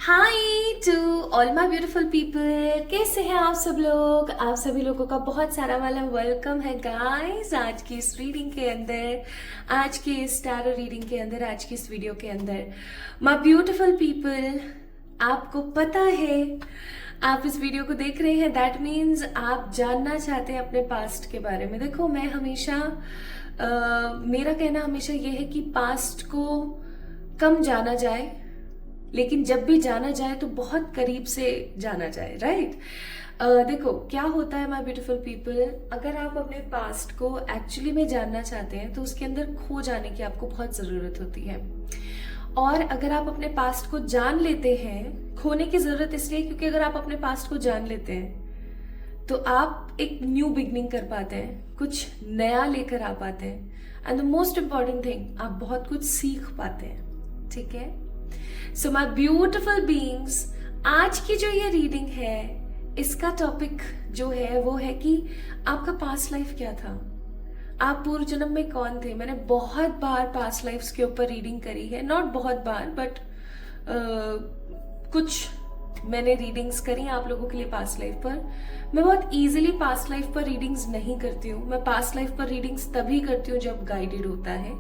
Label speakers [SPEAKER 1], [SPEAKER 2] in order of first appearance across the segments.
[SPEAKER 1] Hi to all my beautiful people. कैसे हैं आप सब लोग? आप सभी लोगों का बहुत सारा वाला वेलकम है गाइस आज की इस रीडिंग के अंदर, आज की इस टैरो रीडिंग के अंदर, आज की इस वीडियो के अंदर। माय ब्यूटीफुल पीपल, आपको पता है आप इस वीडियो को देख रहे हैं, दैट मीन्स आप जानना चाहते हैं अपने पास्ट के बारे में। देखो, मैं हमेशा मेरा कहना हमेशा ये है कि पास्ट को कम जाना जाए, लेकिन जब भी जाना जाए तो बहुत करीब से जाना जाए, राइट? देखो क्या होता है माय ब्यूटीफुल पीपल, अगर आप अपने पास्ट को एक्चुअली में जानना चाहते हैं तो उसके अंदर खो जाने की आपको बहुत ज़रूरत होती है। और अगर आप अपने पास्ट को जान लेते हैं, खोने की ज़रूरत इसलिए क्योंकि अगर आप अपने पास्ट को जान लेते हैं तो आप एक न्यू बिगनिंग कर पाते हैं, कुछ नया लेकर आ पाते हैं, and the most important thing, आप बहुत कुछ सीख पाते हैं। ठीक है? सो माय ब्यूटिफुल बीइंग्स, आज की जो ये रीडिंग है, इसका टॉपिक जो है वो है कि आपका पास्ट लाइफ क्या था, आप पूर्व जन्म में कौन थे। मैंने बहुत बार पास्ट लाइफ्स के ऊपर रीडिंग करी है, नॉट बहुत बार बट कुछ मैंने रीडिंग्स करी आप लोगों के लिए पास्ट लाइफ पर। मैं बहुत इजीली पास्ट लाइफ पर रीडिंग्स नहीं करती हूँ। मैं पास्ट लाइफ पर रीडिंग्स तभी करती हूँ जब गाइडेड होता है,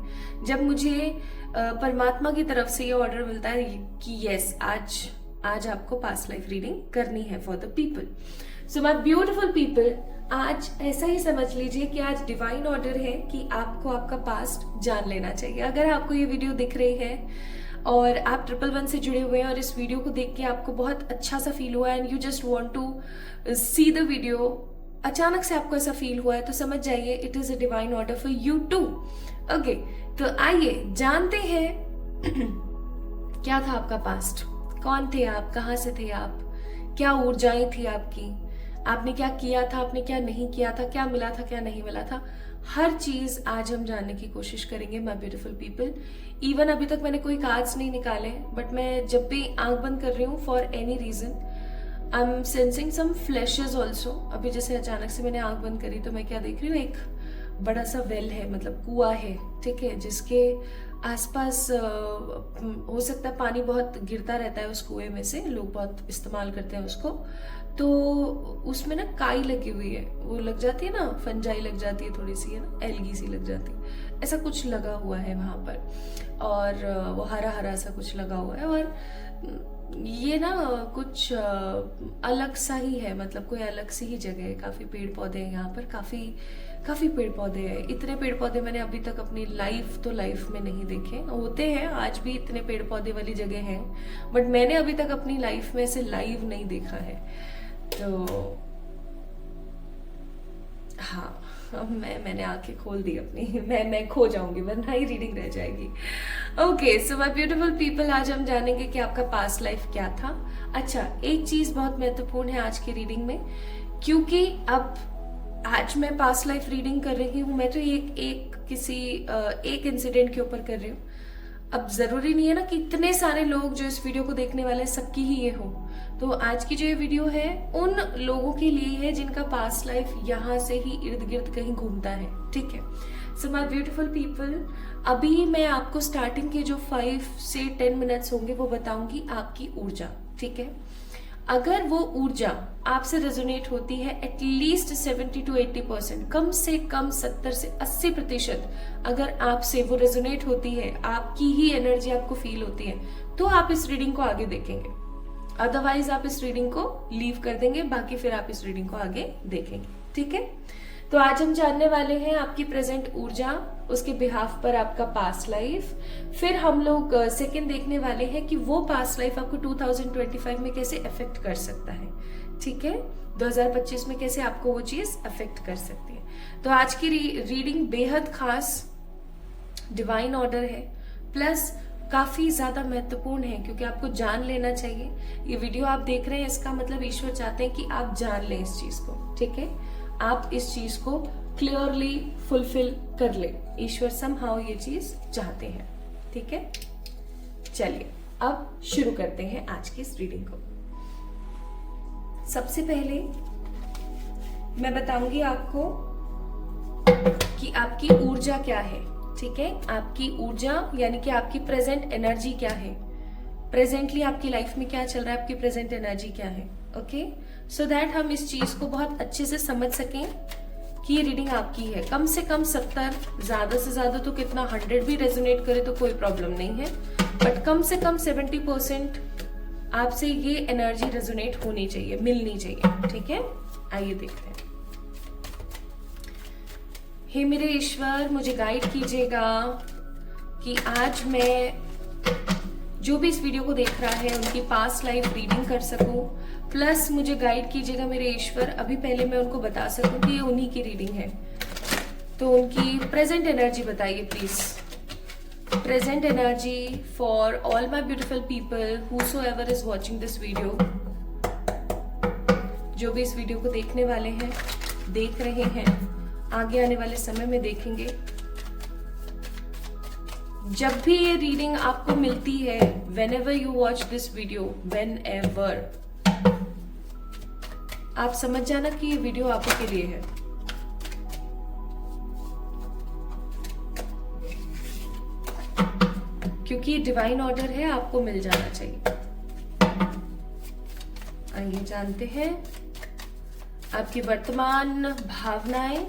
[SPEAKER 1] जब मुझे परमात्मा की तरफ से ये ऑर्डर मिलता है कि यस, आज आपको पास्ट लाइफ रीडिंग करनी है for the people. So my beautiful people, आज ऐसा ही समझ लीजिए कि आज डिवाइन ऑर्डर है कि आपको आपका पास्ट जान लेना चाहिए। अगर आपको ये वीडियो दिख रही है और आप 111 से जुड़े हुए हैं और इस वीडियो को देख के आपको बहुत अच्छा सा फील हुआ and you just want to see the video, अचानक से आपको ऐसा फील हुआ है, तो समझ जाइए it is a divine order for you too. Okay, तो आइए जानते हैं क्या था आपका पास्ट, कौन थे आप, कहाँ से थे आप, क्या ऊर्जाएं थी आपकी, आपने क्या किया था, आपने क्या नहीं किया था, क्या मिला था, क्या नहीं मिला था, हर चीज आज हम जानने की कोशिश करेंगे माय ब्यूटीफुल पीपल। इवन अभी तक मैंने कोई कार्ड्स नहीं निकाले, बट मैं जब भी आंख बंद कर रही हूँ for any reason I am sensing some flashes also. अभी जैसे अचानक से मैंने आंख बंद करी तो मैं क्या देख रही हूँ, एक बड़ा सा वेल है, मतलब कुआं है, ठीक है, जिसके आसपास हो सकता है पानी बहुत गिरता रहता है उस कुएं में से, लोग बहुत इस्तेमाल करते हैं उसको, तो उसमें ना काई लगी हुई है, वो लग जाती है ना, फंजाई लग जाती है थोड़ी सी, है ना, एलगी सी लग जाती है, ऐसा कुछ लगा हुआ है वहां पर, और वो हरा हरा सा कुछ लगा हुआ है, और ये ना कुछ अलग सा ही है, मतलब कोई अलग सी ही जगह है, काफी पेड़ पौधे हैं यहाँ पर, काफी पेड़ पौधे हैं। इतने पेड़ पौधे मैंने अभी तक अपनी लाइफ में नहीं देखे, होते हैं आज भी इतने पेड़ पौधे वाली जगह है, बट मैंने अभी तक अपनी लाइफ में ऐसे लाइव नहीं देखा है। तो हाँ, अब मैंने आंखें खोल दी अपनी, मैं खो जाऊंगी वरना ही रीडिंग रह जाएगी। Okay, so my beautiful people, आज हम जानेंगे कि आपका पास्ट लाइफ क्या था। अच्छा, एक चीज बहुत महत्वपूर्ण है आज की रीडिंग में, क्योंकि अब आज मैं पास्ट लाइफ रीडिंग कर रही हूँ, मैं तो एक इंसिडेंट के ऊपर कर रही हूँ। अब जरूरी नहीं है ना कि इतने सारे लोग जो इस वीडियो को देखने वाले हैं सबकी ही ये हो, तो आज की जो ये वीडियो है उन लोगों के लिए है जिनका पास्ट लाइफ यहाँ से ही इर्द गिर्द कहीं घूमता है। ठीक है? सो माय ब्यूटीफुल पीपल, अभी मैं आपको स्टार्टिंग के जो 5 से 10 मिनट्स होंगे वो बताऊंगी आपकी ऊर्जा। ठीक है? अगर वो ऊर्जा आपसे रेजोनेट होती है एटलीस्ट 70 to 80%, कम से कम 70 से 80% अगर आपसे वो रेजोनेट होती है, आपकी ही एनर्जी आपको फील होती है, तो आप इस रीडिंग को आगे देखेंगे, अदरवाइज आप इस रीडिंग को लीव कर देंगे, बाकी फिर आप इस रीडिंग को आगे देखेंगे। ठीक है? तो आज हम जानने वाले हैं आपकी प्रेजेंट ऊर्जा, उसके बिहाफ पर आपका पास्ट लाइफ, फिर हम लोग सेकंड देखने वाले हैं कि वो पास्ट लाइफ आपको 2025 में कैसे अफेक्ट कर सकता है। ठीक है? 2025 में कैसे आपको वो चीज अफेक्ट कर सकती है। तो आज की रीडिंग बेहद खास डिवाइन ऑर्डर है, प्लस काफी ज्यादा महत्वपूर्ण है क्योंकि आपको जान लेना चाहिए। ये वीडियो आप देख रहे हैं, इसका मतलब ईश्वर चाहते हैं कि आप जान लें इस चीज को। ठीक है? आप इस चीज को क्लियरली फुलफिल कर ले, ईश्वर समहाउ ये चीज चाहते हैं। ठीक है? चलिए अब शुरू करते हैं आज की इस रीडिंग को। सबसे पहले मैं बताऊंगी आपको कि आपकी ऊर्जा क्या है। ठीक है? आपकी ऊर्जा यानी कि आपकी प्रेजेंट एनर्जी क्या है, प्रेजेंटली आपकी लाइफ में क्या चल रहा है, आपकी प्रेजेंट एनर्जी क्या है। ओके, सो दैट हम इस चीज को बहुत अच्छे से समझ सकें कि ये रीडिंग आपकी है। कम से कम 70, ज्यादा से ज्यादा तो कितना 100 भी रेजोनेट करे तो कोई प्रॉब्लम नहीं है, बट कम से कम 70% आपसे ये एनर्जी रेजोनेट होनी चाहिए, मिलनी चाहिए। ठीक है, आइए देखते हैं। हे मेरे ईश्वर, मुझे गाइड कीजिएगा कि आज मैं जो भी इस वीडियो को देख रहा है उनकी पास्ट लाइफ रीडिंग कर सकूं, प्लस मुझे गाइड कीजिएगा मेरे ईश्वर, अभी पहले मैं उनको बता सकूं कि ये उन्हीं की रीडिंग है। तो उनकी प्रेजेंट एनर्जी बताइए please. Present energy for all my beautiful people whosoever is watching this video. जो भी इस वीडियो को देखने वाले हैं, देख रहे हैं, आगे आने वाले समय में देखेंगे, जब भी ये रीडिंग आपको मिलती है, whenever you watch this video, whenever, आप समझ जाना कि ये वीडियो आप ही के लिए है। क्योंकि ये डिवाइन ऑर्डर है, आपको मिल जाना चाहिए। आइए जानते हैं आपकी वर्तमान भावनाएं,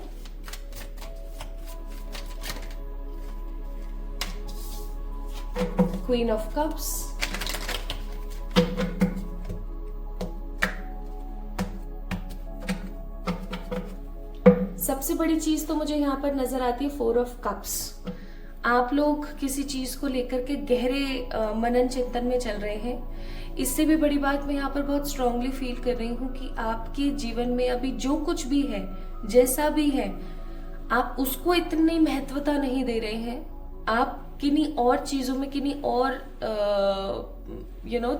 [SPEAKER 1] क्वीन ऑफ कप्स, सबसे बड़ी चीज तो मुझे यहाँ पर नजर आती है 4 ऑफ कप्स। आप लोग किसी चीज को लेकर के गहरे मनन चिंतन में चल रहे हैं। इससे भी बड़ी बात मैं यहाँ पर बहुत स्ट्रांगली फील कर रही हूँ कि आपके जीवन में अभी जो कुछ भी है, जैसा भी है, आप उसको इतनी महत्वता नहीं दे रहे हैं। आप किन्हीं और चीजों में, किन्हीं और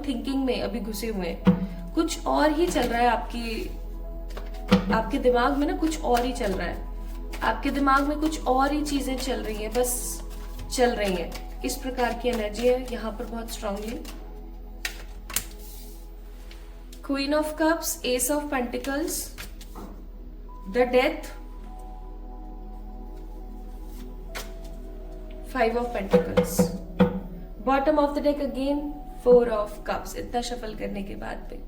[SPEAKER 1] थिंकिंग में अभी घुसे हुए हैं। कुछ और ही चल रहा है आपके दिमाग में ना, कुछ और ही चल रहा है। आपके दिमाग में कुछ और ही चीजें चल रही हैं, बस चल रही हैं। इस प्रकार की एनर्जी है यहाँ पर बहुत strongly. Queen of cups, S of pentacles, the death, 5 of pentacles, bottom of the deck again 4 of cups. इतना शफल करने के बाद पे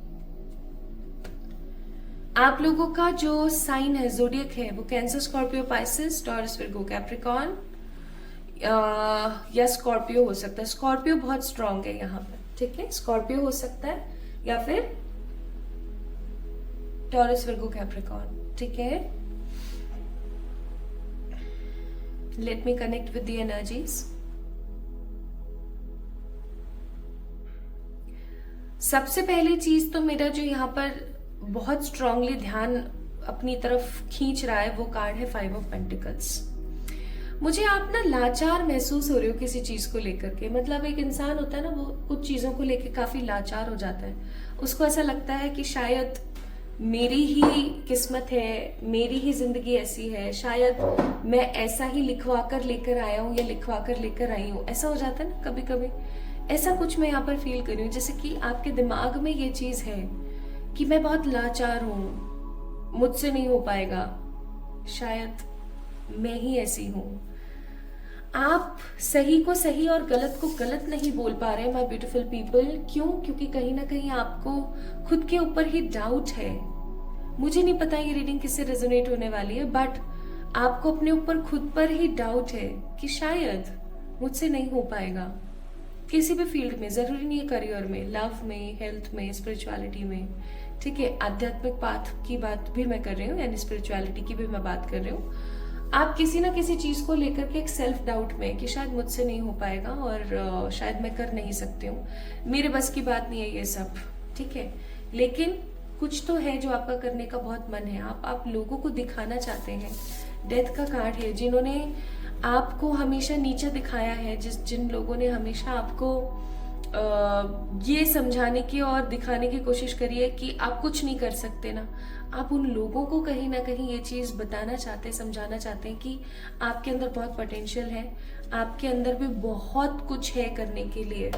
[SPEAKER 1] आप लोगों का जो साइन है, जोडियक है, वो cancer, Scorpio, Pisces, taurus, Virgo, Capricorn या स्कॉर्पियो हो सकता है। स्कॉर्पियो बहुत स्ट्रांग है यहाँ पर। ठीक है, स्कॉर्पियो हो सकता है या फिर टॉरस, विर्गो, कैप्रिकॉर्न। ठीक है, let me connect with the energies. सबसे पहली चीज तो मेरा जो यहाँ पर बहुत स्ट्रांगली ध्यान अपनी तरफ खींच रहा है, वो कार्ड है 5 ऑफ पेंटिकल्स। मुझे आप ना लाचार महसूस हो रहे हो किसी चीज को लेकर के। मतलब एक इंसान होता है ना, वो कुछ चीजों को लेकर काफी लाचार हो जाता है। उसको ऐसा लगता है कि शायद मेरी ही किस्मत है, मेरी ही जिंदगी ऐसी है, शायद मैं ऐसा ही लिखवा कर लेकर आया हूँ या लिखवा कर लेकर आई हूँ। ऐसा हो जाता है ना कभी कभी। ऐसा कुछ मैं यहाँ पर फील कर रही हूँ, जैसे कि आपके दिमाग में ये चीज है कि मैं बहुत लाचार हूँ, मुझसे नहीं हो पाएगा, शायद मैं ही ऐसी हूँ। आप सही को सही और गलत को गलत नहीं बोल पा रहे माय ब्यूटीफुल पीपल। क्यों? क्योंकि कहीं ना कहीं आपको खुद के ऊपर ही डाउट है। मुझे नहीं पता ये रीडिंग किससे रेजोनेट होने वाली है, बट आपको अपने ऊपर खुद पर ही डाउट है कि शायद मुझसे नहीं हो पाएगा। किसी भी फील्ड में, जरूरी नहीं है करियर में, लव में, हेल्थ में, स्पिरिचुअलिटी में। ठीक है, आध्यात्मिक पाथ की बात भी मैं कर रही हूँ, यानी स्पिरिचुअलिटी की भी मैं बात कर रही हूँ। आप किसी ना किसी चीज को लेकर के एक सेल्फ डाउट में कि शायद मुझसे नहीं हो पाएगा और शायद मैं कर नहीं सकती हूँ, मेरे बस की बात नहीं है ये सब। ठीक है, लेकिन कुछ तो है जो आपका करने का बहुत मन है। आप लोगों को दिखाना चाहते हैं। डेथ का कार्ड है। जिन्होंने आपको हमेशा नीचा दिखाया है, जिन लोगों ने हमेशा आपको ये समझाने की और दिखाने की कोशिश करी है कि आप कुछ नहीं कर सकते ना, आप उन लोगों को कहीं ना कहीं ये चीज बताना चाहते हैं, समझाना चाहते हैं कि आपके अंदर बहुत पोटेंशियल है, आपके अंदर भी बहुत कुछ है करने के लिए।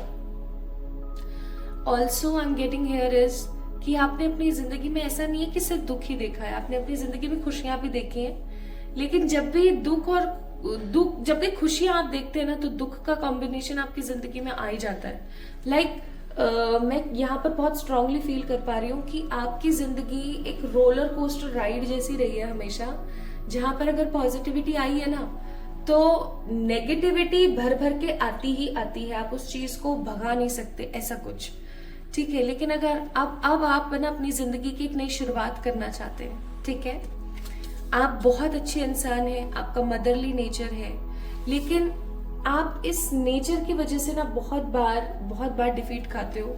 [SPEAKER 1] Also I am getting here is कि आपने अपनी जिंदगी में ऐसा नहीं है कि सिर्फ दुख ही देखा है, आपने अपनी जिंदगी में खुशियां भी देखी हैं। लेकिन जब भी जब भी खुशियां आप देखते हैं ना, तो दुख का कॉम्बिनेशन आपकी जिंदगी में आ ही जाता है। लाइक मैं यहाँ पर बहुत स्ट्रांगली फील कर पा रही हूँ कि आपकी जिंदगी एक रोलर कोस्टर राइड जैसी रही है हमेशा, जहां पर अगर पॉजिटिविटी आई है ना तो नेगेटिविटी भर भर के आती ही आती है, आप उस चीज को भगा नहीं सकते, ऐसा कुछ। ठीक है, लेकिन अगर अब आप ना अपनी जिंदगी की एक नई शुरुआत करना चाहते हैं, ठीक है, आप बहुत अच्छे इंसान हैं, आपका मदरली नेचर है, लेकिन आप इस नेचर की वजह से ना बहुत बार डिफीट खाते हो।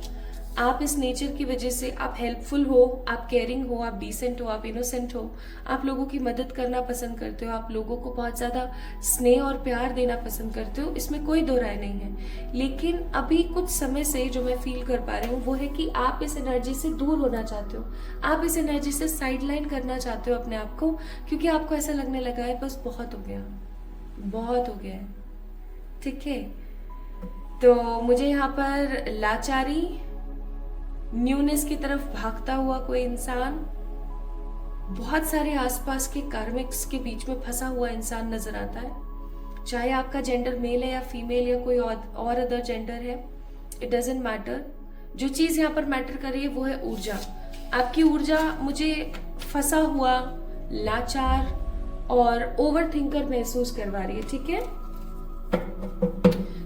[SPEAKER 1] आप इस नेचर की वजह से आप हेल्पफुल हो, आप केयरिंग हो, आप डिसेंट हो, आप इनोसेंट हो, आप लोगों की मदद करना पसंद करते हो, आप लोगों को बहुत ज्यादा स्नेह और प्यार देना पसंद करते हो, इसमें कोई दो राय नहीं है। लेकिन अभी कुछ समय से जो मैं फील कर पा रही हूँ वो है कि आप इस एनर्जी से दूर होना चाहते हो, आप इस एनर्जी से साइडलाइन करना चाहते हो अपने आप को, क्योंकि आपको ऐसा लगने लगा है बस बहुत हो गया, बहुत हो गया है। ठीक है, तो मुझे यहाँ पर लाचारी, न्यूनेस की तरफ भागता हुआ कोई इंसान, बहुत सारे आसपास के कार्मिक्स के बीच में फंसा हुआ इंसान नजर आता है। चाहे आपका जेंडर मेल है या फीमेल या कोई और अदर जेंडर है, इट डजेंट मैटर। जो चीज यहाँ पर मैटर कर रही है वो है ऊर्जा। आपकी ऊर्जा मुझे फंसा हुआ, लाचार और ओवर थिंकर महसूस करवा रही है। ठीक है,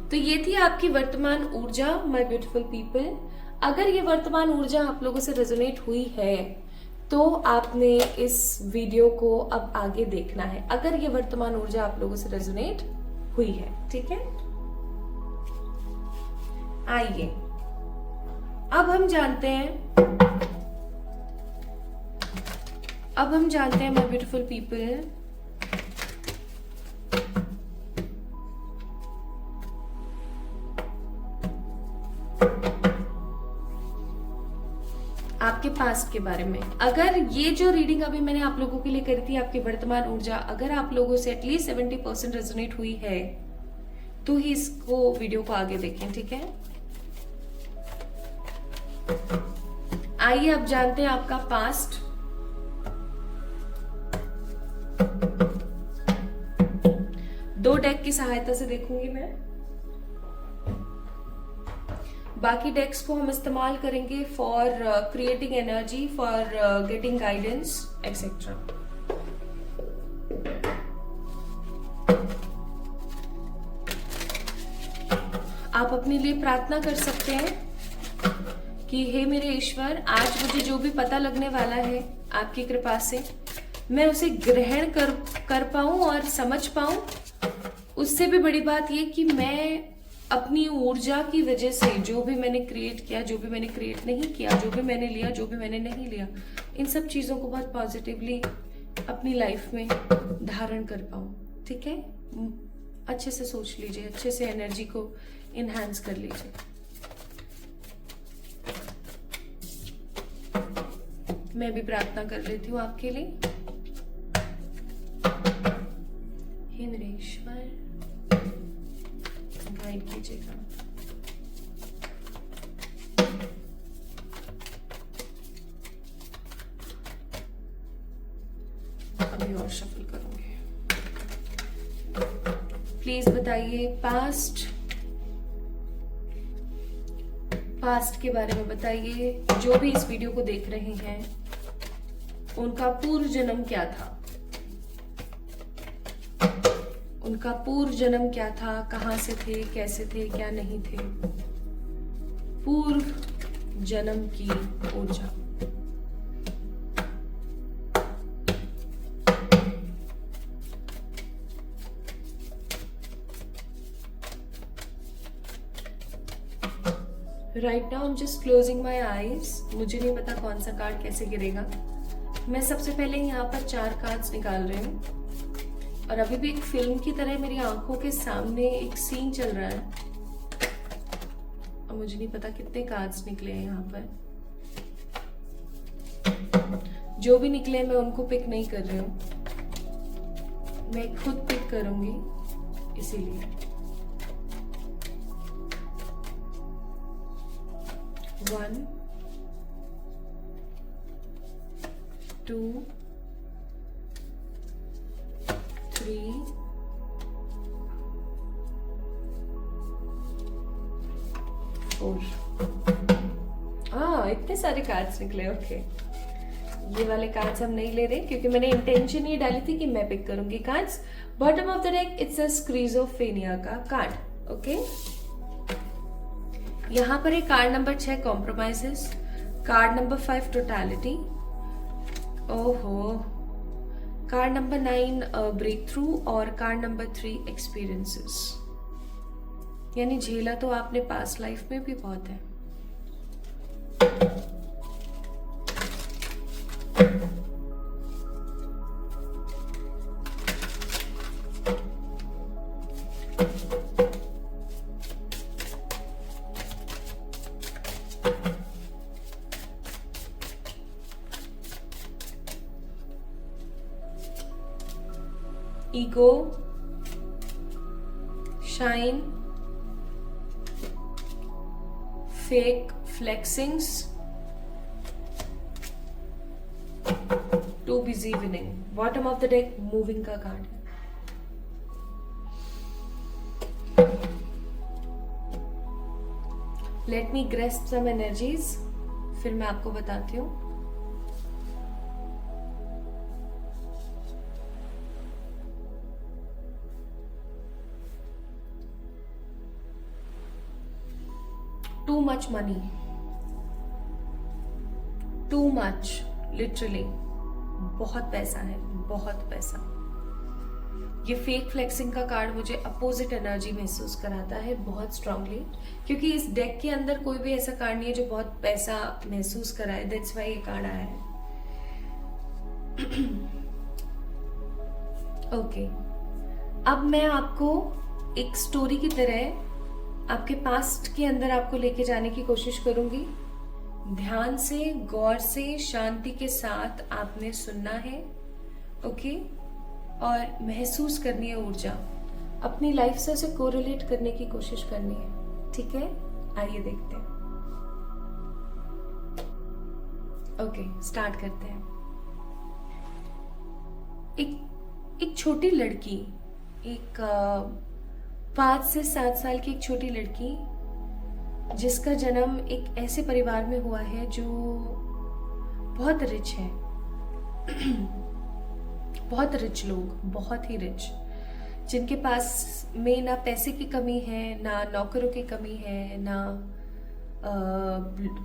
[SPEAKER 1] तो ये थी आपकी वर्तमान ऊर्जा, माय ब्यूटीफुल पीपल। अगर ये वर्तमान ऊर्जा आप लोगों से रेजोनेट हुई है तो आपने इस वीडियो को अब आगे देखना है, अगर ये वर्तमान ऊर्जा आप लोगों से रेजोनेट हुई है। ठीक है, आइए अब हम जानते हैं माय ब्यूटीफुल पीपल, आपके पास्ट के बारे में। अगर ये जो रीडिंग अभी मैंने आप लोगों के लिए करी थी, आपकी वर्तमान ऊर्जा अगर आप लोगों से एटलीस्ट 70% रेजोनेट हुई है तो ही इसको वीडियो को आगे देखें। ठीक है, आइए अब जानते हैं आपका पास्ट। दो डेक की सहायता से देखूंगी मैं, बाकी डेक्स को हम इस्तेमाल करेंगे for creating energy, for getting guidance etcetera. आप अपने लिए प्रार्थना कर सकते हैं कि हे मेरे ईश्वर, आज मुझे जो भी पता लगने वाला है आपकी कृपा से मैं उसे ग्रहण कर पाऊं और समझ पाऊं। उससे भी बड़ी बात ये कि मैं अपनी ऊर्जा की वजह से जो भी मैंने क्रिएट किया, जो भी मैंने क्रिएट नहीं किया, जो भी मैंने लिया, जो भी मैंने नहीं लिया, इन सब चीजों को बहुत पॉजिटिवली अपनी लाइफ में धारण कर पाऊं। ठीक है, अच्छे से सोच लीजिए, अच्छे से एनर्जी को इनहैंस कर लीजिए। मैं भी प्रार्थना कर लेती हूँ आपके लिए। हे मेरे ईश्वर, गाइड कीजिएगा। अभी और शफल करूंगी। प्लीज बताइए पास्ट के बारे में बताइए। जो भी इस वीडियो को देख रहे हैं उनका पूर्व जन्म क्या था, उनका पूर्व जन्म क्या था, कहां से थे, कैसे थे, क्या नहीं थे। पूर्व जन्म की ऊर्जा। Right now I am just closing my eyes. मुझे नहीं पता कौन सा कार्ड कैसे गिरेगा। मैं सबसे पहले यहाँ पर 4 कार्ड्स निकाल रही हूँ और अभी भी एक फिल्म की तरह मेरी आंखों के सामने एक सीन चल रहा है और मुझे नहीं पता कितने कार्ड्स निकले हैं यहाँ पर। जो भी निकले मैं उनको पिक नहीं कर रही हूँ, मैं खुद पिक करूंगी, इसीलिए 1 2 3 4। इतने सारे कार्ड्स निकले। ओके, ये वाले कार्ड्स हम नहीं ले रहे क्योंकि मैंने इंटेंशन ये डाली थी कि मैं पिक करूंगी cards. Bottom of the deck it's a schizophrenia का कार्ड। ओके, यहां पर एक card number 6 compromises, card number 5 totality, ओहो, कार्ड नंबर 9 ब्रेक थ्रू और कार्ड नंबर 3 एक्सपीरियंसेस। यानी झेला तो आपने पास्ट लाइफ में भी बहुत है। Ego, shine, fake flexings, too busy winning. Bottom of the deck moving का कार्ड है। Let me grasp some energies, फिर मैं आपको बताती हूं। Too much money, too much, literally बहुत पैसा है, बहुत पैसा। ये फेक फ्लेक्सिंग का कार्ड मुझे अपोजिट एनर्जी महसूस कराता है बहुत स्ट्रांगली, क्योंकि इस डेक के अंदर कोई भी ऐसा कार्ड नहीं है जो बहुत पैसा महसूस कराए। दैट्स व्हाई ये कार्ड आया है। ओके, अब मैं आपको एक स्टोरी की तरह आपके पास्ट के अंदर आपको लेके जाने की कोशिश करूंगी। ध्यान से, गौर से, शांति के साथ आपने सुनना है। ओके, और महसूस करनी है ऊर्जा, अपनी लाइफ से उसे कोरिलेट करने की कोशिश करनी है। ठीक है, आइए देखते हैं। ओके, स्टार्ट करते हैं। एक छोटी लड़की, एक 5 से 7 साल की एक छोटी लड़की, जिसका जन्म एक ऐसे परिवार में हुआ है जो बहुत रिच है। बहुत रिच लोग, बहुत ही रिच, जिनके पास में ना पैसे की कमी है, ना नौकरों की कमी है, ना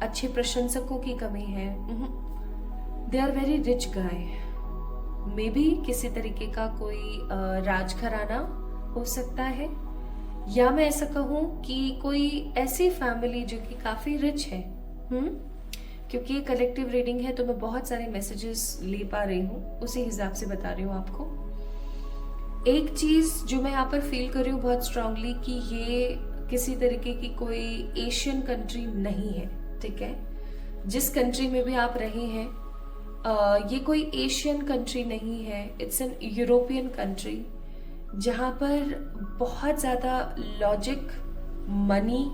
[SPEAKER 1] अच्छे प्रशंसकों की कमी है। They are very rich guy. Maybe किसी तरीके का कोई राजघराना हो सकता है, या मैं ऐसा कहूं कि कोई ऐसी फैमिली जो कि काफी रिच है। क्योंकि ये कलेक्टिव रीडिंग है तो मैं बहुत सारे मैसेजेस ले पा रही हूँ, उसी हिसाब से बता रही हूँ आपको। एक चीज जो मैं यहाँ पर फील कर रही हूँ बहुत स्ट्रांगली, कि ये किसी तरीके की कोई एशियन कंट्री नहीं है। ठीक है, जिस कंट्री में भी आप रहे हैं, ये कोई एशियन कंट्री नहीं है। इट्स एन यूरोपियन कंट्री, जहाँ पर बहुत ज़्यादा लॉजिक, मनी,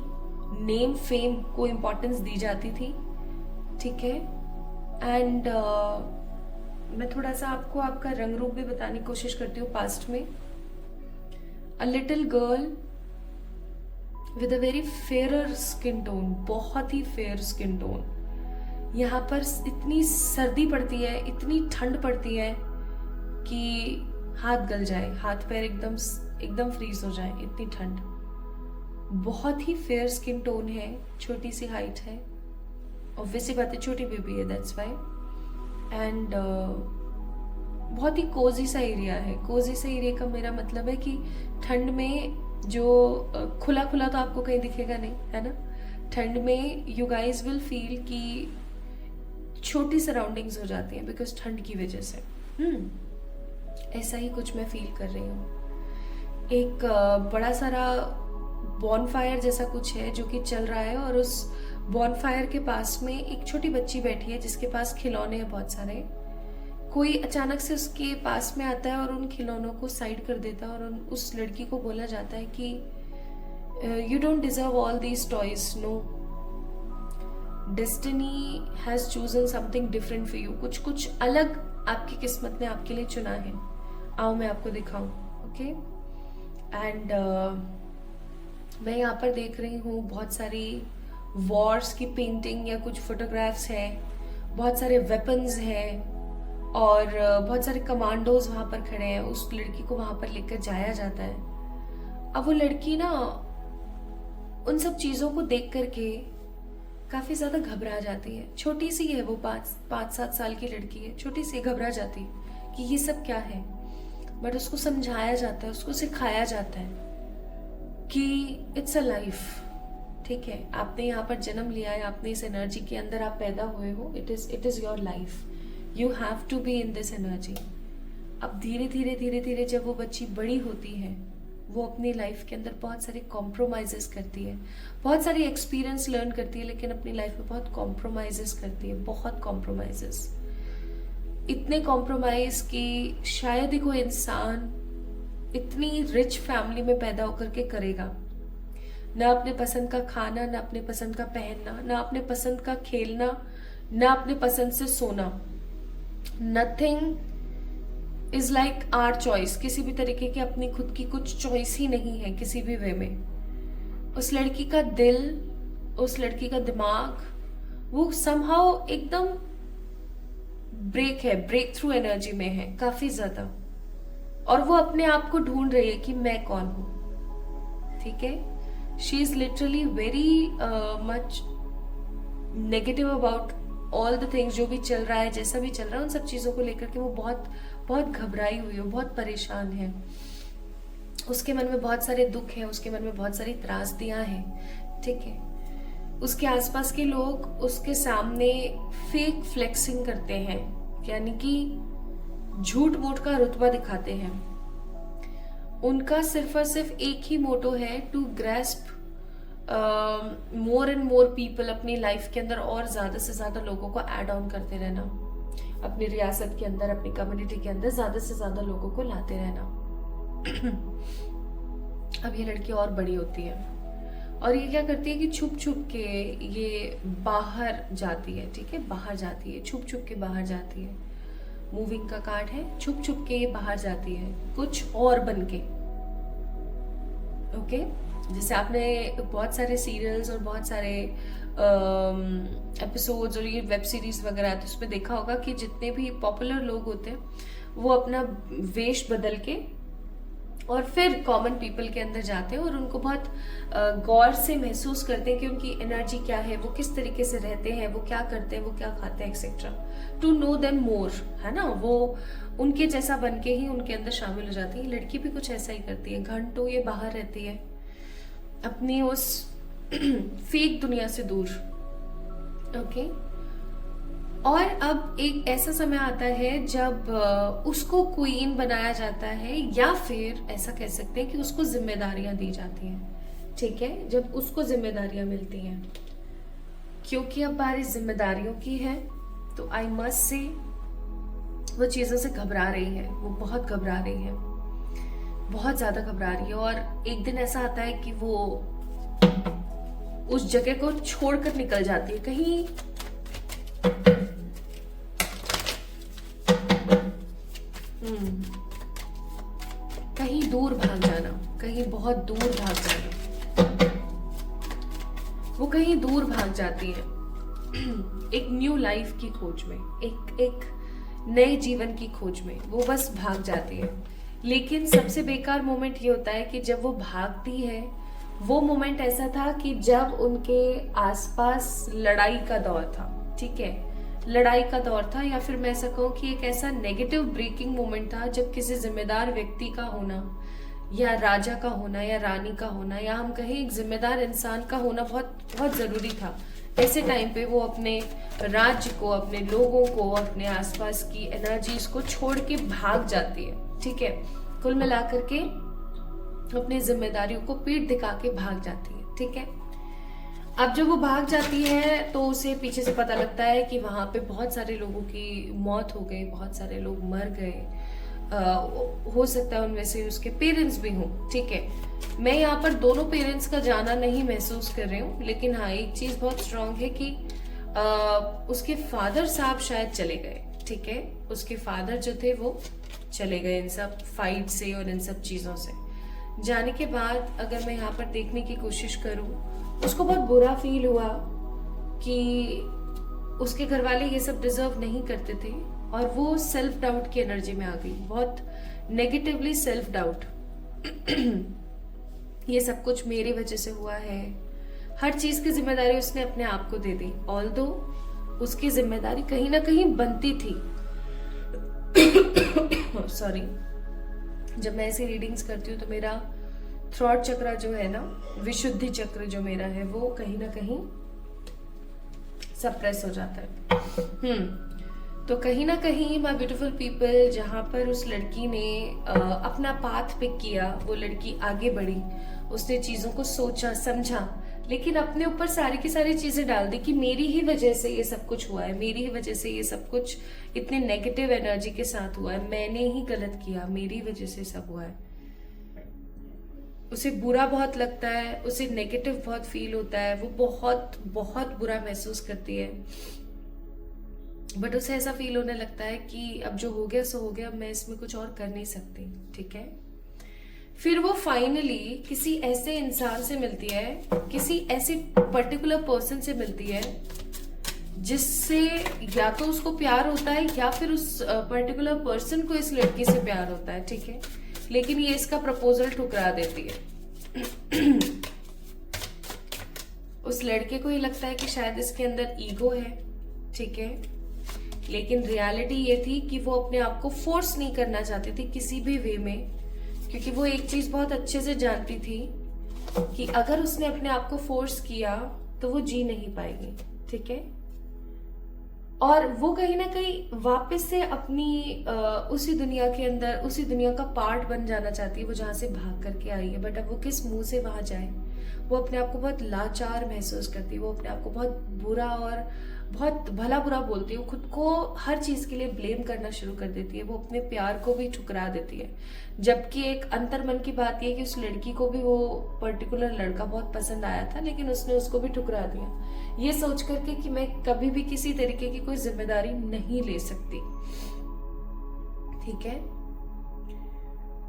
[SPEAKER 1] नेम, फेम को इम्पोर्टेंस दी जाती थी। ठीक है, एंड मैं थोड़ा सा आपको आपका रंग रूप भी बताने की कोशिश करती हूँ पास्ट में। A little girl with a very fair skin tone, बहुत ही फेयर स्किन टोन। यहाँ पर इतनी सर्दी पड़ती है, इतनी ठंड पड़ती है कि हाथ गल जाए, हाथ पैर एकदम फ्रीज हो जाए, इतनी ठंड। बहुत ही फेयर स्किन टोन है, छोटी सी हाइट है, ऑब्वियसली बात है, छोटी बेबी है, दैट्स व्हाई। एंड बहुत ही कोजी सा एरिया है। कोजी सा एरिया का मेरा मतलब है कि ठंड में जो खुला खुला तो आपको कहीं दिखेगा नहीं, है ना। ठंड में यू गाइज विल फील कि छोटी सराउंडिंग्स हो जाती हैं बिकॉज ठंड की वजह से। ऐसा ही कुछ मैं फील कर रही हूँ। एक बड़ा सारा बॉनफायर जैसा कुछ है जो कि चल रहा है, और उस बॉनफायर के पास में एक छोटी बच्ची बैठी है जिसके पास खिलौने हैं बहुत सारे। कोई अचानक से उसके पास में आता है और उन खिलौनों को साइड कर देता है, और उस लड़की को बोला जाता है कि you don't deserve all these toys, no, destiny has chosen something different for you. कुछ अलग आपकी किस्मत ने आपके लिए चुना है। आओ मैं आपको दिखाऊं। ओके, एंड मैं यहाँ पर देख रही हूँ बहुत सारी वॉर्स की पेंटिंग या कुछ फोटोग्राफ्स है, बहुत सारे वेपन्स हैं और बहुत सारे कमांडोज वहां पर खड़े हैं। उस लड़की को वहां पर लेकर जाया जाता है। अब वो लड़की ना उन सब चीजों को देख करके काफी ज्यादा घबरा जाती है। छोटी सी है वो, 5-7 साल की लड़की है, छोटी सी घबरा जाती है कि ये सब क्या है। बट उसको समझाया जाता है, उसको सिखाया जाता है कि इट्स अ लाइफ, ठीक है, आपने यहाँ पर जन्म लिया है, आपने इस एनर्जी के अंदर आप पैदा हुए हो, it is your life, you have to be in this energy. अब धीरे धीरे धीरे धीरे जब वो बच्ची बड़ी होती है, वो अपनी लाइफ के अंदर बहुत सारे कॉम्प्रोमाइजेस करती है, बहुत सारी एक्सपीरियंस लर्न करती है, लेकिन अपनी लाइफ में बहुत कॉम्प्रोमाइजेस करती है, बहुत कॉम्प्रोमाइजेस, इतने कॉम्प्रोमाइज कि शायद ही कोई इंसान इतनी रिच फैमिली में पैदा होकर के करेगा। ना अपने पसंद का खाना, ना अपने पसंद का पहनना, ना अपने पसंद का खेलना, ना अपने पसंद से सोना। Nothing is like our choice. किसी भी तरीके की अपनी खुद की कुछ चॉइस ही नहीं है किसी भी वे में। उस लड़की का दिल, उस लड़की का दिमाग, वो समहाउ एकदम ब्रेक थ्रू एनर्जी में है काफी ज्यादा, और वो अपने आप को ढूंढ रही है कि मैं कौन हूं, ठीक है। She is literally very much negative about all the things, जो भी चल रहा है, जैसा भी चल रहा है, उन सब चीजों को लेकर के वो बहुत बहुत घबराई हुई है, बहुत परेशान है। उसके मन में बहुत सारे दुख हैं, उसके मन में बहुत सारी त्रासदियां हैं, ठीक है। उसके आसपास के लोग उसके सामने फेक फ्लेक्सिंग करते हैं, यानी कि झूठ मूठ का रुतबा दिखाते हैं। उनका सिर्फ और सिर्फ एक ही मोटो है, to grasp more and more people, अपनी लाइफ के अंदर और ज्यादा से ज्यादा लोगों को ऐड ऑन करते रहना, अपनी रियासत के अंदर, अपनी कम्युनिटी के अंदर ज्यादा से ज्यादा लोगों को लाते रहना। अब ये लड़की और बड़ी होती है और ये क्या करती है कि छुप छुप के ये बाहर जाती है, ठीक है, बाहर जाती है, छुप छुप के बाहर जाती है। मूविंग का कार्ड है, छुप छुप के ये बाहर जाती है कुछ और बन के, ओके। जैसे आपने बहुत सारे सीरियल्स और बहुत सारे एपिसोड्स और ये वेब सीरीज वगैरह तो उसमें देखा होगा कि जितने भी पॉपुलर लोग होते हैं वो अपना वेश बदल के और फिर कॉमन पीपल के अंदर जाते हैं और उनको बहुत गौर से महसूस करते हैं कि उनकी एनर्जी क्या है, वो किस तरीके से रहते हैं, वो क्या करते हैं, वो क्या खाते हैं, etcetera, to know them more, है ना। वो उनके जैसा बन के ही उनके अंदर शामिल हो जाती है। लड़की भी कुछ ऐसा ही करती है, घंटों ये बाहर रहती है अपनी उस फेक दुनिया से दूर, ओके। और अब एक ऐसा समय आता है जब उसको क्वीन बनाया जाता है, या फिर ऐसा कह सकते हैं कि उसको जिम्मेदारियां दी जाती हैं, ठीक है। जब उसको जिम्मेदारियां मिलती हैं, क्योंकि अब बारी जिम्मेदारियों की है, तो आई मस्ट से वो चीजों से घबरा रही है, वो बहुत घबरा रही है, बहुत ज्यादा घबरा रही है। और एक दिन ऐसा आता है कि वो उस जगह को छोड़कर निकल जाती है, कहीं कहीं दूर भाग जाना, कहीं बहुत दूर भाग जाना। वो कहीं दूर भाग जाती है एक न्यू लाइफ की खोज में, एक नए जीवन की खोज में वो बस भाग जाती है। लेकिन सबसे बेकार मोमेंट ये होता है कि जब वो भागती है, वो मोमेंट ऐसा था कि जब उनके आसपास लड़ाई का दौर था, ठीक है, लड़ाई का दौर था, या फिर मैं ऐसा कहूँ कि एक ऐसा नेगेटिव ब्रेकिंग मोमेंट था जब किसी जिम्मेदार व्यक्ति का होना, या राजा का होना, या रानी का होना, या हम कहें एक जिम्मेदार इंसान का होना बहुत बहुत जरूरी था। ऐसे टाइम पे वो अपने राज्य को, अपने लोगों को, अपने आसपास की एनर्जीज को छोड़ के भाग जाती है, ठीक है। कुल मिलाकर के अपनी जिम्मेदारियों को पीठ दिखा के भाग जाती है, ठीक है। अब जब वो भाग जाती है तो उसे पीछे से पता लगता है कि वहां पे बहुत सारे लोगों की मौत हो गई, बहुत सारे लोग मर गए, हो सकता है उनमें से उसके पेरेंट्स भी हों, ठीक है। मैं यहाँ पर दोनों पेरेंट्स का जाना नहीं महसूस कर रही हूँ, लेकिन हाँ एक चीज बहुत स्ट्रांग है कि उसके फादर साहब शायद चले गए, ठीक है। उसके फादर जो थे वो चले गए इन सब फाइट से और इन सब चीजों से। जाने के बाद अगर मैं यहाँ पर देखने की कोशिश करूँ, उसको बहुत बुरा फील हुआ कि उसके घर वाले ये सब डिजर्व नहीं करते थे, और वो सेल्फ डाउट की एनर्जी में आ गई, बहुत नेगेटिवली सेल्फ डाउट। ये सब कुछ मेरी वजह से हुआ है, हर चीज की जिम्मेदारी उसने अपने आप को दे दी, ऑल्दो उसकी जिम्मेदारी कहीं ना कहीं बनती थी। सॉरी, जब मैं ऐसी रीडिंग्स करती हूँ तो मेरा थ्रॉट चक्र जो है ना, विशुद्धि चक्र जो मेरा है, वो कहीं ना कहीं सप्रेस हो जाता है। तो कहीं ना कहीं माय ब्यूटीफुल पीपल, जहाँ पर उस लड़की ने अपना पाथ पिक किया, वो लड़की आगे बढ़ी, उसने चीजों को सोचा समझा, लेकिन अपने ऊपर सारी की सारी चीजें डाल दी कि मेरी ही वजह से ये सब कुछ हुआ है, मेरी ही वजह से ये सब कुछ इतने नेगेटिव एनर्जी के साथ हुआ है, मैंने ही गलत किया, मेरी वजह से सब हुआ है। उसे बुरा बहुत लगता है, उसे नेगेटिव बहुत फील होता है, वो बहुत बहुत बुरा महसूस करती है, बट उसे ऐसा फील होने लगता है कि अब जो हो गया सो हो गया, मैं इसमें कुछ और कर नहीं सकती। ठीक है, फिर वो फाइनली किसी ऐसे इंसान से मिलती है, किसी ऐसे पर्टिकुलर पर्सन से मिलती है जिससे या तो उसको प्यार होता है या फिर उस पर्टिकुलर पर्सन को इस लड़की से प्यार होता है। ठीक है, लेकिन ये इसका प्रपोजल ठुकरा देती है। उस लड़के को ये लगता है कि शायद इसके अंदर ईगो है। ठीक है, लेकिन रियलिटी ये थी कि वो अपने आप को फोर्स नहीं करना चाहती थी किसी भी वे में, क्योंकि वो एक चीज बहुत अच्छे से जानती थी कि अगर उसने अपने आप को फोर्स किया तो वो जी नहीं पाएगी। ठीक है, और वो कहीं ना कहीं वापस से अपनी उसी दुनिया के अंदर, उसी दुनिया का पार्ट बन जाना चाहती है, वो जहां से भाग करके आई है। बट अब वो किस मुंह से वहां जाए? वो अपने आप को बहुत लाचार महसूस करती है, वो अपने आप को बहुत बुरा और बहुत भला बुरा बोलती है, वो खुद को हर चीज के लिए ब्लेम करना शुरू कर देती है, वो अपने प्यार को भी ठुकरा देती है। जबकि एक अंतर मन की बात यह कि उस लड़की को भी वो पर्टिकुलर लड़का बहुत पसंद आया था, लेकिन उसने उसको भी ठुकरा दिया, ये सोच करके कि मैं कभी भी किसी तरीके की कोई जिम्मेदारी नहीं ले सकती। ठीक है,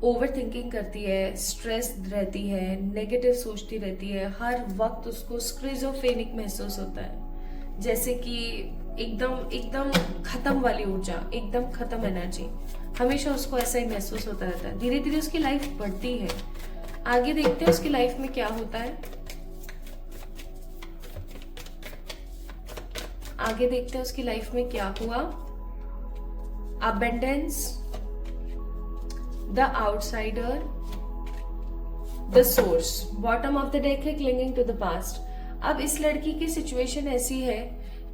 [SPEAKER 1] ओवर थिंकिंग करती है, स्ट्रेस रहती है, नेगेटिव सोचती रहती है, हर वक्त उसको स्क्रिजोफ्रेनिक महसूस होता है, जैसे कि एकदम खत्म वाली ऊर्जा, एकदम खत्म एनर्जी, हमेशा उसको ऐसा ही महसूस होता रहता है। धीरे धीरे उसकी लाइफ बढ़ती है, आगे देखते हैं उसकी लाइफ में क्या होता है, आगे देखते हैं उसकी लाइफ में क्या हुआ। Abundance, the outsider, the source, bottom of the deck है क्लिंगिंग टू द पास्ट। अब इस लड़की की सिचुएशन ऐसी है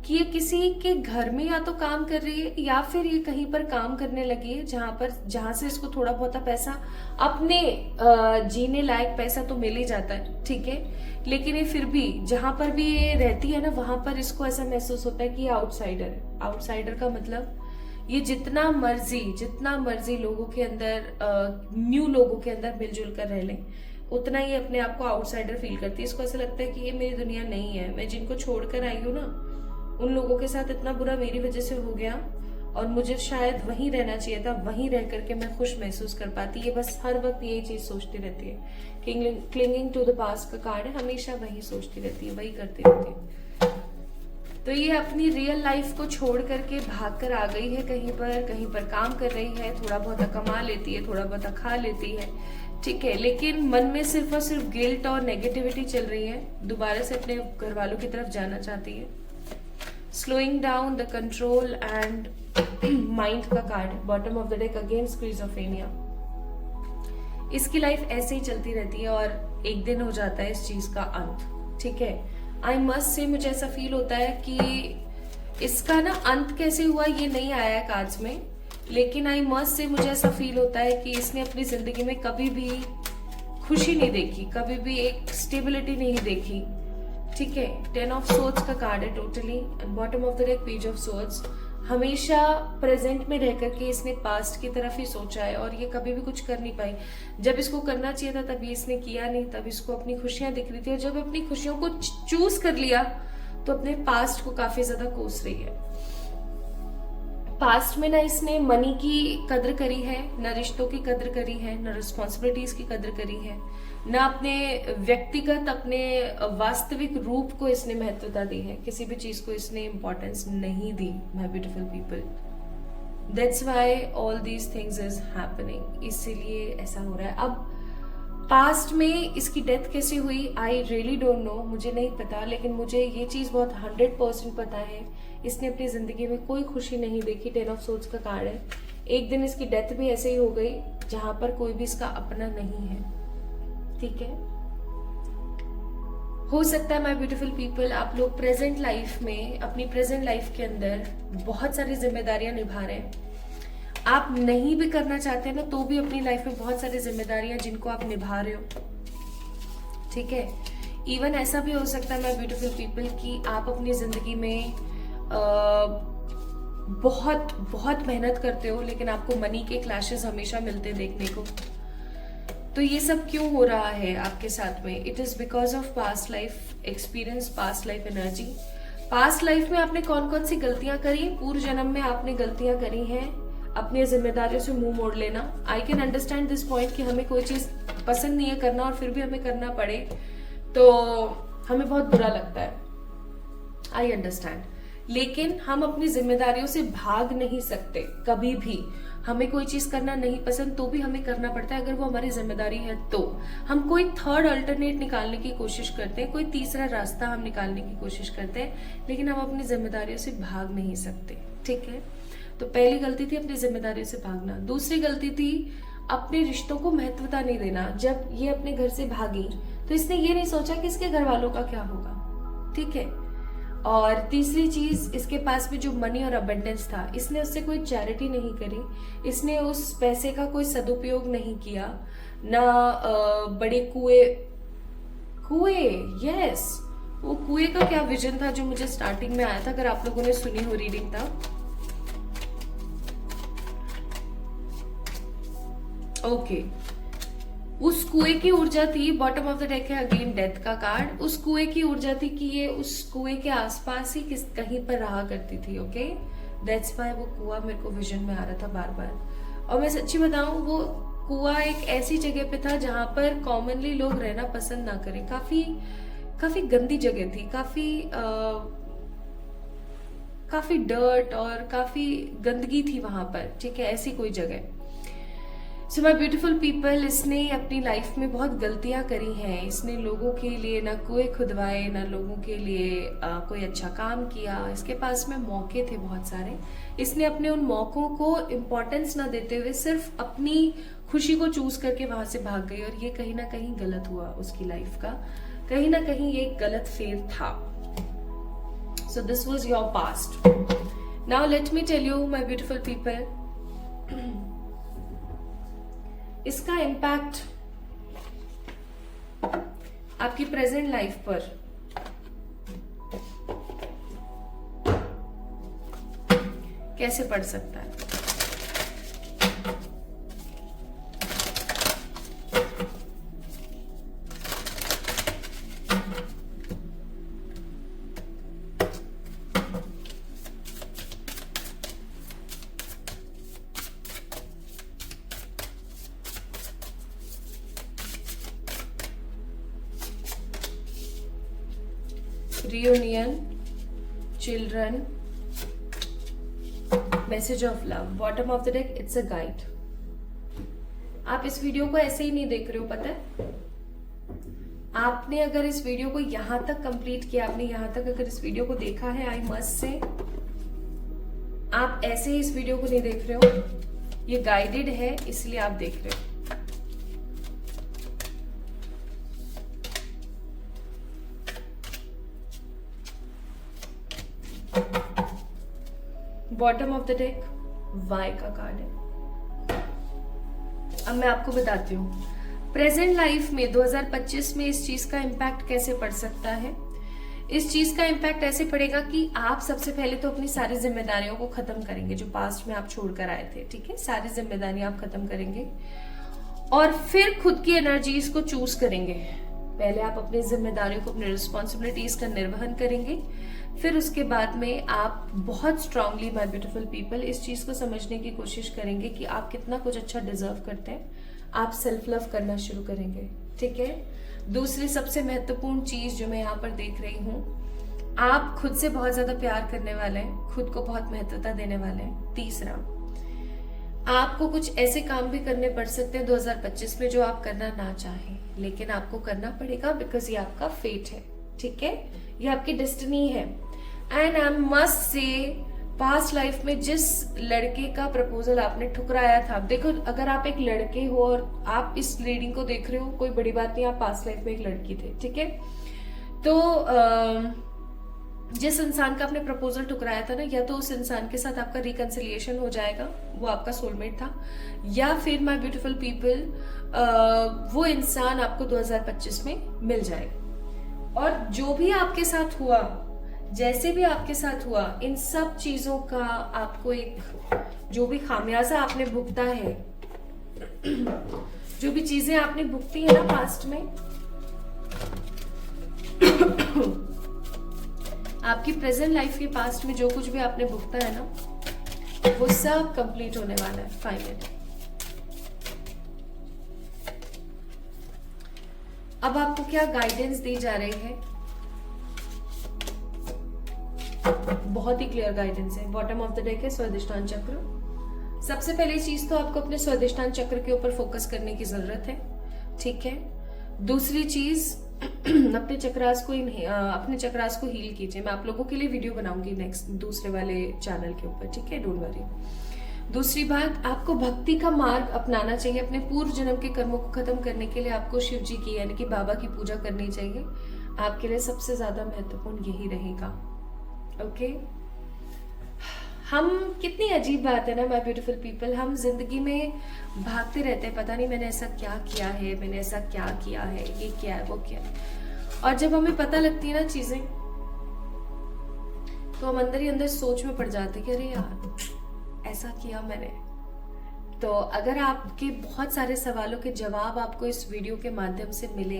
[SPEAKER 1] कि ये किसी के घर में या तो काम कर रही है या फिर ये कहीं पर काम करने लगी है जहां से इसको थोड़ा बहुत पैसा, अपने जीने लायक पैसा तो मिल ही जाता है। ठीक है, लेकिन ये फिर भी जहां पर भी ये रहती है ना, वहां पर इसको ऐसा महसूस होता है कि ये आउटसाइडर है। आउटसाइडर का मतलब ये जितना मर्जी लोगों के अंदर, न्यू लोगों के अंदर मिलजुल कर रह लें, उतना ही अपने आप को आउटसाइडर फील करती है। इसको ऐसा लगता है कि ये मेरी दुनिया नहीं है, मैं जिनको छोड़कर आई हूँ ना, उन लोगों के साथ इतना बुरा मेरी वजह से हो गया और मुझे शायद वहीं रहना चाहिए था, वहीं रह करके मैं खुश महसूस कर पाती। ये बस हर वक्त यही चीज सोचती रहती है। क्लिंगिंग टू द पास्ट का कार्ड है, हमेशा वही सोचती रहती है, वही करती रहती है। तो ये अपनी रियल लाइफ को छोड़ करके भाग कर आ गई है, कहीं पर काम कर रही है, थोड़ा बहुत कमा लेती है, थोड़ा बहुत खा लेती है। ठीक है, लेकिन मन में सिर्फ और सिर्फ गिल्ट और नेगेटिविटी चल रही है, दोबारा से अपने घर वालों की तरफ जाना चाहती है। Slowing down, the control and mind का card, bottom of the deck again schizophrenia. इसकी लाइफ ऐसे ही चलती रहती है और एक दिन हो जाता है इस चीज का अंत। ठीक है, आई मस्ट से मुझे ऐसा फील होता है कि इसका ना अंत कैसे हुआ ये नहीं आया है कार्ड्स में, लेकिन आई मस्ट से मुझे ऐसा फील होता है कि इसने अपनी जिंदगी में कभी भी खुशी नहीं देखी, कभी भी एक स्टेबिलिटी नहीं देखी। ठीक है, 10 ऑफ सोर्ड्स का कार्ड है totally, bottom of the deck page of swords. हमेशा प्रेजेंट में रह करके इसने पास्ट की तरफ ही सोचा है और ये कभी भी कुछ कर नहीं पाई। जब इसको करना चाहिए था तभी इसने किया नहीं, तब इसको अपनी खुशियां दिख रही थी, और जब अपनी खुशियों को चूज कर लिया तो अपने पास्ट को काफी ज्यादा कोस रही है। पास्ट में ना इसने मनी की कदर करी है, ना रिश्तों की कदर करी है, ना रिस्पॉन्सिबिलिटीज की कदर करी है, ना अपने व्यक्तिगत अपने वास्तविक रूप को इसने महत्वता दी है। किसी भी चीज को इसने इम्पोर्टेंस नहीं दी my beautiful people. That's why all these things is happening, इसीलिए ऐसा हो रहा है। अब पास्ट में इसकी डेथ कैसे हुई, आई रियली डोंट नो, मुझे नहीं पता, लेकिन मुझे ये चीज बहुत 100% पता है, इसने अपनी जिंदगी में कोई खुशी नहीं देखी। 10 ऑफ सोर्ड्स का कार्ड है। एक दिन इसकी डेथ भी ऐसे ही हो गई जहां पर कोई भी इसका अपना नहीं है, ठीक है। हो सकता है माय ब्यूटीफुल पीपल आप लोग प्रेजेंट लाइफ में, अपनी प्रेजेंट लाइफ के अंदर बहुत सारी जिम्मेदारियां निभा रहे हैं। आप नहीं भी करना चाहते हैं ना, तो भी अपनी लाइफ में बहुत सारी जिम्मेदारियां जिनको आप निभा रहे हो, ठीक है। इवन ऐसा भी हो सकता है माय ब्यूटीफुल पीपल कि आप अपनी जिंदगी में बहुत बहुत मेहनत करते हो, लेकिन आपको मनी के क्लैशेस हमेशा मिलते देखने को। तो ये सब क्यों हो रहा है आपके साथ में? It is because of past life experience, past life energy. Past life में आपने कौन कौन सी गलतियां करी, पूर्व जन्म में आपने गलतियां करी हैं, अपनी जिम्मेदारियों से मुंह मोड़ लेना। I can understand this point कि हमें कोई चीज पसंद नहीं है करना और फिर भी हमें करना पड़े तो हमें बहुत बुरा लगता है, आई अंडरस्टैंड। लेकिन हम अपनी जिम्मेदारियों से भाग नहीं सकते कभी भी। हमें कोई चीज करना नहीं पसंद तो भी हमें करना पड़ता है, अगर वो हमारी जिम्मेदारी है तो। हम कोई थर्ड अल्टरनेट निकालने की कोशिश करते हैं, कोई तीसरा रास्ता हम निकालने की कोशिश करते हैं, लेकिन हम अपनी जिम्मेदारियों से भाग नहीं सकते, ठीक है। तो पहली गलती थी अपनी जिम्मेदारियों से भागना। दूसरी गलती थी अपने रिश्तों को महत्वता नहीं देना। जब ये अपने घर से भागी तो इसने ये नहीं सोचा कि इसके घर वालों का क्या होगा, ठीक है। और तीसरी चीज, इसके पास में जो मनी और अबंडेंस था, इसने उससे कोई चैरिटी नहीं करी, इसने उस पैसे का कोई सदुपयोग नहीं किया, ना बड़े कुएं, यस, वो कुएं का क्या विजन था जो मुझे स्टार्टिंग में आया था, अगर आप लोगों ने सुनी हो रीडिंग था। ओके, उस कुएं की ऊर्जा थी, बॉटम ऑफ द डेक है अगेन डेथ का कार्ड। उस कुएं की ऊर्जा थी कि ये उस कुएं के आसपास ही कहीं पर रहा करती थी, ओके। दैट्स व्हाई वो कुआं मेरे को विजन में आ रहा था बार बार। और मैं सच्ची बताऊं, वो कुआं एक ऐसी जगह पे था जहां पर कॉमनली लोग रहना पसंद ना करें। काफी गंदी जगह थी, काफी डर्ट और काफी गंदगी थी वहां पर, ठीक है, ऐसी कोई जगह। सो माय ब्यूटीफुल पीपल, इसने अपनी लाइफ में बहुत गलतियां करी हैं। इसने लोगों के लिए ना कुएं खुदवाए, ना लोगों के लिए कोई अच्छा काम किया। इसके पास में मौके थे बहुत सारे, इसने अपने उन मौकों को इम्पोर्टेंस ना देते हुए सिर्फ अपनी खुशी को चूज करके वहां से भाग गई। और ये कहीं ना कहीं गलत हुआ उसकी लाइफ का, कहीं ना कहीं ये गलत फेर था। So this was your past. Now let me tell you my beautiful people, इसका इम्पैक्ट आपकी प्रेजेंट लाइफ पर कैसे पड़ सकता है। Reunion, children, message of love, bottom of the deck, it's a guide. आप इस वीडियो को ऐसे ही नहीं देख रहे हो, पता है। आपने अगर इस वीडियो को यहां तक कंप्लीट किया, आपने यहां तक अगर इस वीडियो को देखा है, आई मस्ट से आप ऐसे ही इस वीडियो को नहीं देख रहे हो। ये गाइडेड है, इसलिए आप देख रहे हो। Bottom of the deck Y का कार्ड है। अब मैं आपको बताती हूँ प्रेजेंट लाइफ में 2025 में इस चीज का इम्पैक्ट कैसे पड़ सकता है। इस चीज का इम्पैक्ट ऐसे पड़ेगा कि आप सबसे पहले तो अपनी सारी जिम्मेदारियों को खत्म करेंगे जो पास्ट में आप छोड़कर आए थे, ठीक है। सारी जिम्मेदारियां आप खत्म करेंगे और फिर खुद की एनर्जीज को चूज करेंगे, पहले आप अपनी जिम्मेदारियों को, अपनी रिस्पॉन्सिबिलिटीज का निर्वहन करेंगे, फिर उसके बाद में आप बहुत स्ट्रांगली माय ब्यूटीफुल पीपल इस चीज को समझने की कोशिश करेंगे कि आप कितना कुछ अच्छा डिजर्व करते हैं। आप सेल्फ लव करना शुरू करेंगे, ठीक है। दूसरी सबसे महत्वपूर्ण चीज जो मैं यहाँ पर देख रही हूँ, आप खुद से बहुत ज्यादा प्यार करने वाले हैं, खुद को बहुत महत्वता देने वाले हैं। तीसरा, आपको कुछ ऐसे काम भी करने पड़ सकते हैं 2025 में जो आप करना ना चाहें, लेकिन आपको करना पड़ेगा बिकॉज ये आपका फेट है, ठीक है, ये आपकी डेस्टिनी है। And I must say past life में जिस लड़के का प्रपोजल आपने ठुकराया था, देखो अगर आप एक लड़के हो और आप इस रीडिंग को देख रहे हो, कोई बड़ी बात नहीं, आप पास्ट लाइफ में एक लड़की थे, ठीक है। तो जिस इंसान का आपने प्रपोजल ठुकराया था ना, या तो उस इंसान के साथ आपका रिकंसिलिएशन हो जाएगा, वो आपका सोलमेट था, या फिर माय ब्यूटीफुल पीपल वो इंसान आपको 2025 में मिल जाएगा। और जो भी आपके साथ हुआ, जैसे भी आपके साथ हुआ, इन सब चीजों का आपको एक, जो भी खामियाजा आपने भुगता है, जो भी चीजें आपने भुगती है ना पास्ट में, आपकी प्रेजेंट लाइफ के पास्ट में जो कुछ भी आपने भुगता है ना, वो सब कंप्लीट होने वाला है फाइनली। अब आपको क्या गाइडेंस दी जा रही है, बहुत ही क्लियर गाइडेंस है। बॉटम ऑफ द डेक है स्वादिष्टान चक्र। सबसे पहली चीज तो आपको अपने स्वादिष्टान चक्र के ऊपर फोकस करने की जरूरत है, ठीक है। दूसरी चीज, अपने चक्रास को हील कीजिए। मैं आप लोगों के लिए वीडियो बनाऊंगी नेक्स्ट दूसरे वाले चैनल के ऊपर, ठीक है, डोंट वरी। दूसरी बात, आपको भक्ति का मार्ग अपनाना चाहिए। अपने पूर्व जन्म के कर्मों को खत्म करने के लिए आपको शिव जी की यानी कि बाबा की पूजा करनी चाहिए। आपके लिए सबसे ज्यादा महत्वपूर्ण यही रहेगा, ओके। हम, कितनी अजीब बात है ना माय ब्यूटीफुल पीपल, हम जिंदगी में भागते रहते हैं, पता नहीं मैंने ऐसा क्या किया है, मैंने ऐसा क्या किया है, ये क्या है, वो क्या है। और जब हमें पता लगती है ना चीजें, तो हम अंदर ही अंदर सोच में पड़ जाते कि अरे यार ऐसा किया मैंने। तो अगर आपके बहुत सारे सवालों के जवाब आपको इस वीडियो के माध्यम से मिले,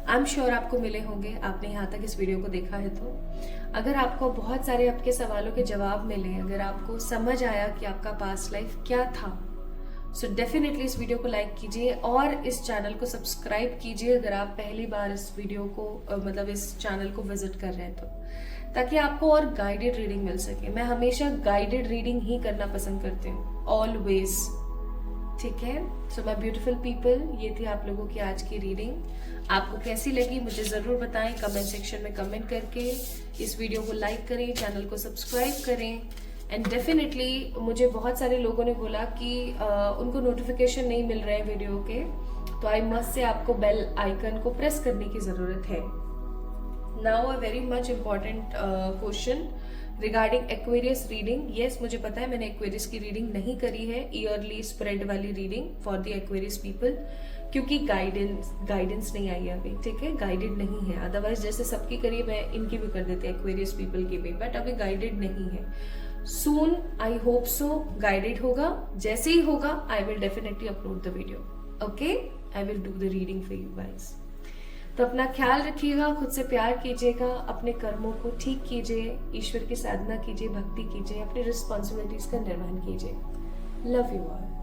[SPEAKER 1] आई एम श्योर आपको मिले होंगे, आपने यहाँ तक इस वीडियो को देखा है तो। अगर आपको बहुत सारे आपके सवालों के जवाब मिले, अगर आपको समझ आया कि आपका पास्ट लाइफ क्या था, सो डेफिनेटली इस वीडियो को लाइक कीजिए और इस चैनल को सब्सक्राइब कीजिए अगर आप पहली बार इस वीडियो को मतलब इस चैनल को विजिट कर रहे हैं तो, ताकि आपको और गाइडेड रीडिंग मिल सके। मैं हमेशा गाइडेड रीडिंग ही करना पसंद करती हूँ, ऑलवेज, ठीक है। सो माय ब्यूटीफुल पीपल, ये थी आप लोगों की आज की रीडिंग। आपको कैसी लगी मुझे जरूर बताएं कमेंट सेक्शन में कमेंट करके। इस वीडियो को लाइक करें, चैनल को सब्सक्राइब करें। एंड डेफिनेटली मुझे बहुत सारे लोगों ने बोला कि उनको नोटिफिकेशन नहीं मिल रहे हैं वीडियो के, तो आई मस्ट से आपको बेल आइकन को प्रेस करने की जरूरत है। Now a very much important question regarding Aquarius reading. Yes, मुझे पता है मैंने एक्वेरियस की रीडिंग नहीं करी है, ईयरली स्प्रेड वाली reading for the Aquarius people, क्योंकि गाइडेंस नहीं आई है अभी, ठीक है, गाइडेड नहीं है। अदरवाइज जैसे सबकी करी मैं इनकी भी कर देती एक्वेरियस पीपल की भी, बट अभी गाइडेड नहीं है। सून आई होप सो गाइडेड होगा, जैसे ही होगा I will definitely upload the video, okay. I will do the reading for you guys. तो अपना ख्याल रखिएगा, खुद से प्यार कीजिएगा, अपने कर्मों को ठीक कीजिए, ईश्वर की साधना कीजिए, भक्ति कीजिए, अपनी रिस्पॉन्सिबिलिटीज का निर्वहन कीजिए। Love you all.